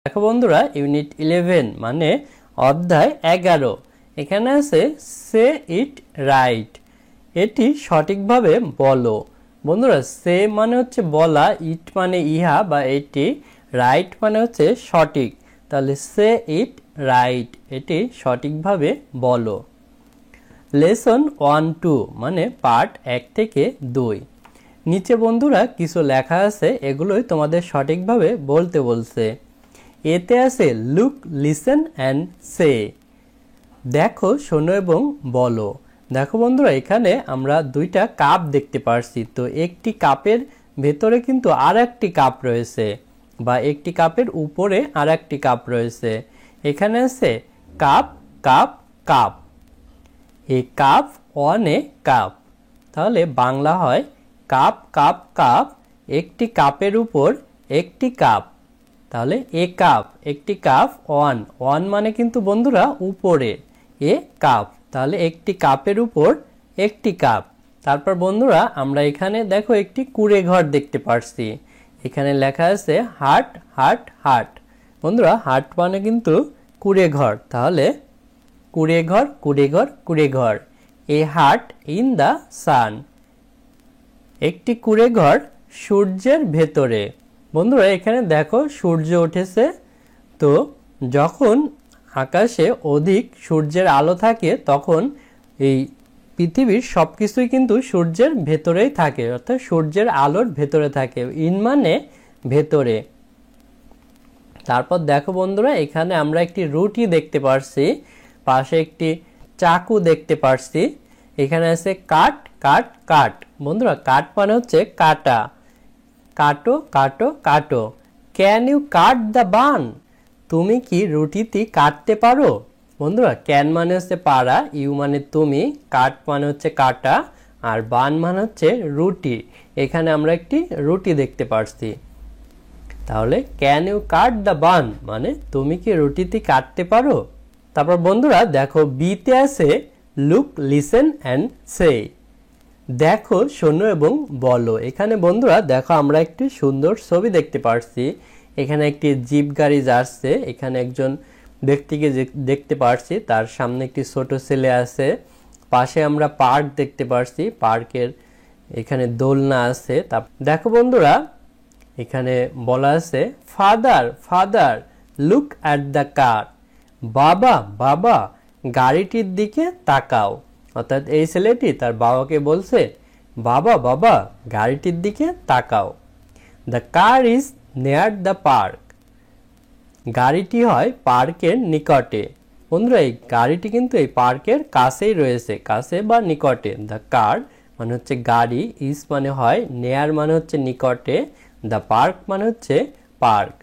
দেখো বন্ধুরা ইউনিট 11 মানে অধ্যায় 11 এখানে আছে সে ইট রাইট এটি সঠিকভাবে বলো। বন্ধুরা সে মানে হচ্ছে বলা, ইট মানে ইহা বা এটি, রাইট মানে হচ্ছে সঠিক, তাহলে সে ইট রাইট এটি সঠিকভাবে বলো। লেসন 1-2 মানে পার্ট 1 থেকে 2। নিচে বন্ধুরা কিছু লেখা আছে, এগুলোই তোমাদের সঠিকভাবে বলতে বলছে। এতে আছে লুক, লিসেন অ্যান্ড সে, দেখো, শোনো এবং বলো। দেখো বন্ধুরা এখানে আমরা দুইটা কাপ দেখতে পারছি, তো একটি কাপের ভেতরে কিন্তু আর একটি কাপ রয়েছে বা একটি কাপের উপরে আর একটি কাপ রয়েছে। এখানে আছে কাপ কাপ কাপ, এ কাপ অনে কাপ, তাহলে বাংলা হয় কাপ কাপ কাপ, একটি কাপের উপর একটি কাপ, তাহলে এ কাপ, একটি কাপ, ওয়ান মানে কিন্তু বন্ধুরা উপরে, এ কাপ, তাহলে একটি কাপের উপর একটি কাপ। তারপর বন্ধুরা আমরা এখানে দেখো একটি কুঁড়ে ঘর দেখতে পারছি, এখানে লেখা আছে হাট হাট হাট। বন্ধুরা হাট মানে কিন্তু কুঁড়ে ঘর, তাহলে কুঁড়ে ঘর কুঁড়ে ঘর কুঁড়ে ঘর, এ হাট ইন দ্য সান, একটি কুঁড়ে ঘর সূর্যের ভেতরে। বন্ধুরা এখানে দেখো সূর্য উঠেছে, তো যখন আকাশে অধিক সূর্যের আলো থাকে তখন এই পৃথিবীর সবকিছুই কিন্তু সূর্যের ভেতরেই থাকে, অর্থাৎ সূর্যের আলোর ভেতরে থাকে, ইন মানে ভেতরে। তারপর দেখো বন্ধুরা এখানে আমরা একটি রুটি দেখতে পারছি, পাশে একটি চাকু দেখতে পারছি, এখানে আছে কাট কাট কাট। বন্ধুরা কাট মানে হচ্ছে কাটা, কাটো কাটো কাটো। ক্যান ইউ কাট দ্য বান, তুমি কি রুটিটি কাটতে পারো? বন্ধুরা ক্যান মানে হচ্ছে পারা, ইউ মানে তুমি, কাট মানে হচ্ছে কাটা, আর বান মানে হচ্ছে রুটি। এখানে আমরা একটি রুটি দেখতে পারছি, তাহলে ক্যান ইউ কাট দ্য বান মানে তুমি কি রুটিটি কাটতে পারো? তারপর বন্ধুরা দেখো বিতে আছে লুক, লিসেন অ্যান্ড সে, দেখো, শোনো এবং বলো। এখানে বন্ধুরা দেখো আমরা একটি সুন্দর ছবি দেখতে পারছি, এখানে একটি জিপ গাড়ি যাচ্ছে, এখানে একজন ব্যক্তিকে দেখতে পারছি, তার সামনে একটি ছোট ছেলে আছে, পাশে আমরা পার্ক দেখতে পারছি, পার্কের এখানে দোলনা আছে। দেখো বন্ধুরা এখানে বলা আছে father father look at the car, বাবা বাবা গাড়িটির দিকে তাকাও, অর্থাৎ এই ছেলেটি তার বাবাকে বলছে বাবা বাবা গাড়িটির দিকে তাকাও। The car is near the park, গাড়িটি হয় পার্কের নিকটে। বন্ধুরা এই গাড়িটি কিন্তু এই পার্কের কাছেই রয়েছে, কাছে বা নিকটে। দ্য কার মানে হচ্ছে গাড়ি, ইজ মানে হয়, নেয়ার মানে হচ্ছে নিকটে, দ্য পার্ক মানে হচ্ছে পার্ক।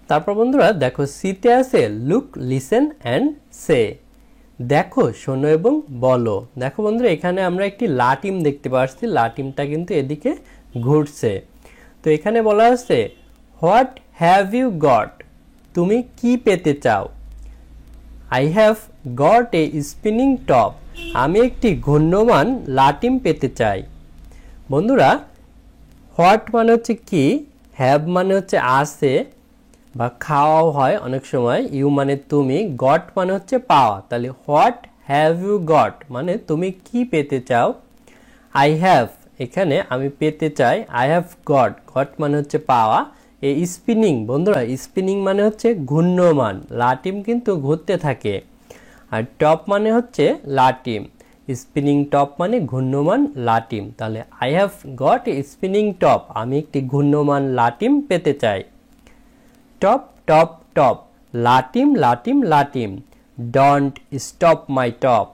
তারপর বন্ধুরা দেখো সিতে আছে লুক, লিসেন অ্যান্ড সে, দেখো, শোনো এবং বলো। দেখো বন্ধুরা এখানে আমরা একটি লাটিম দেখতে পাচ্ছি, লাটিমটা কিন্তু এদিকে ঘুরছে। তো এখানে বলা আছে হোয়াট হ্যাভ ইউ গট, তুমি কি পেতে চাও? I have got a spinning top, আমি একটি ঘূর্ণমান লাটিম পেতে চাই। বন্ধুরা হোয়াট মানে হচ্ছে কি, হ্যাভ মানে হচ্ছে আছে বা খাওয়াও হয় অনেক সময়, ইউ মানে তুমি, গট মানে হচ্ছে পাওয়া, তাহলে হোয়াট হ্যাভ ইউ গট মানে তুমি কি পেতে চাও। আই হ্যাভ, এখানে আমি পেতে চাই, আই হ্যাভ গট, গট মানে হচ্ছে পাওয়া, এ স্পিনিং, বন্ধুরা স্পিনিং মানে হচ্ছে ঘূর্ণমান, লাটিম কিন্তু ঘুরতে থাকে, আর টপ মানে হচ্ছে লাটিম, স্পিনিং টপ মানে ঘূর্ণমান লাটিম, তাহলে I have got a spinning top, আমি একটি ঘূর্ণমান লাটিম পেতে চাই। টপ টপ টপ, লাটিম লাটিম লাটিম, ডন্ট স্টপ মাই টপ,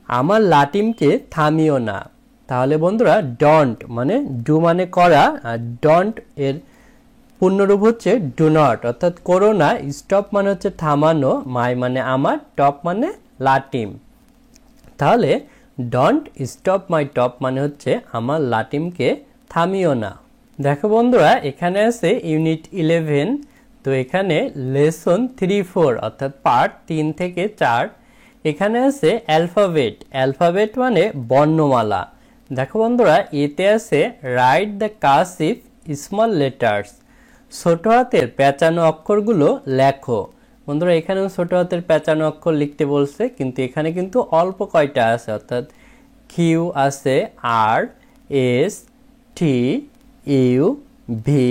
আমার লাটিমকে থামিও না। তাহলে বন্ধুরা ডন্ট মানে ডু মানে করা, আর ডন্ট এর পূর্ণরূপ হচ্ছে ডু নট, অর্থাৎ করো না, স্টপ মানে হচ্ছে থামানো, মাই মানে আমার, টপ মানে লাটিম, তাহলে ডন্ট স্টপ মাই টপ মানে হচ্ছে আমার লাটিমকে থামিও না। দেখো বন্ধুরা এখানে আছে ইউনিট 11, তো এখানে লেসন 3-4 অর্থাৎ পার্ট 3 থেকে 4, এখানে আছে অ্যালফাবেট, অ্যালফাবেট মানে বর্ণমালা। দেখো বন্ধুরা এতে আছে write the cursive small letters, ছোট হাতের পেঁচানো অক্ষরগুলো লেখো। বন্ধুরা এখানেও ছোট হাতের পেঁচানো অক্ষর লিখতে বলছে, কিন্তু এখানে কিন্তু অল্প কয়টা আছে, অর্থাৎ কিউ আছে, R, S, T, U, V,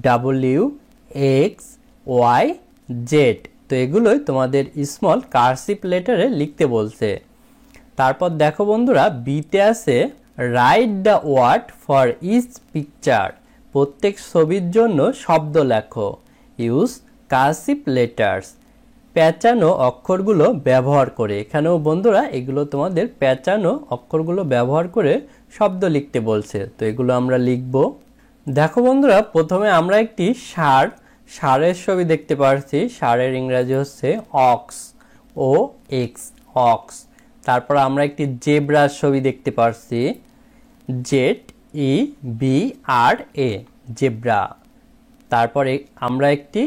W, X, Y, Z. তো এগুলোই তোমাদের স্মল কার্সিভ লেটারে লিখতে বলছে। তারপর দেখো বন্ধুরা বিতে আছে write the word for each picture. প্রত্যেক ছবির জন্য শব্দ লেখো। Use cursive letters. পেঁচানো অক্ষরগুলো ব্যবহার করে। এখানেও বন্ধুরা এগুলো তোমাদের পেঁচানো অক্ষরগুলো ব্যবহার করে শব্দ লিখতে বলছে। তো এগুলো আমরা লিখব। দেখো বন্ধুরা প্রথমে আমরা একটি ষাঁড়ের ছবি দেখতে পাচ্ছি। ষাঁড়ের ইংরেজি হচ্ছে অক্স, ও এক্স, অক্স। তারপর আমরা একটি জেব্রার ছবি দেখতে পাচ্ছি, জেড ই বি আর এ, জেব্রা। তারপরে আমরা একটি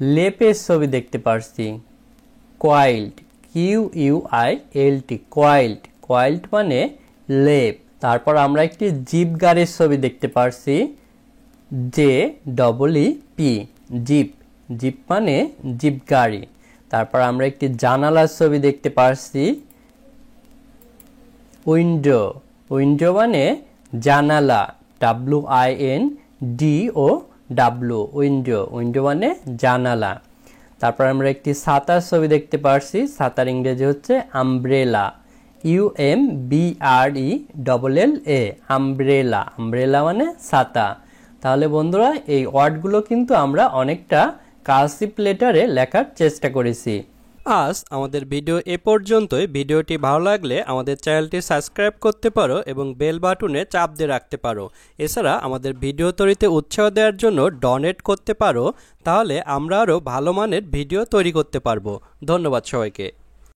লেপের ছবি দেখতে পাচ্ছি, quilt, Q U I L T, quilt. Quilt মানে লেপ। তারপর আমরা একটি জিপ গাড়ির ছবি দেখতে পাচ্ছি, J double E P, jeep. Jeep মানে জিপ গাড়ি। তারপর আমরা একটি জানালার ছবি দেখতে পাচ্ছি, উইন্ডো। উইন্ডো মানে জানালা, W I N D O W, window. Window মানে জানালা। তারপর আমরা একটি ছাতার ছবি দেখতে পাচ্ছি। ছাতার ইংরেজি হচ্ছে আমব্রেলা, ইউ এম বি আর ই ডবল এল এ, আমব্রেলা। আমব্রেলা মানে ছাতা। তাহলে বন্ধুরা এই ওয়ার্ডগুলো কিন্তু আমরা অনেকটা কার্সিভ লেটারে লেখার চেষ্টা করেছি। আজ আমাদের ভিডিও এ পর্যন্তই। ভিডিওটি ভালো লাগলে আমাদের চ্যানেলটি সাবস্ক্রাইব করতে পারো এবং বেল বাটনে চাপ দিয়ে রাখতে পারো। এছাড়া আমাদের ভিডিও তৈরিতে উৎসাহ দেওয়ার জন্য ডোনেট করতে পারো, তাহলে আমরা আরও ভালো মানের ভিডিও তৈরি করতে পারবো। ধন্যবাদ সবাইকে।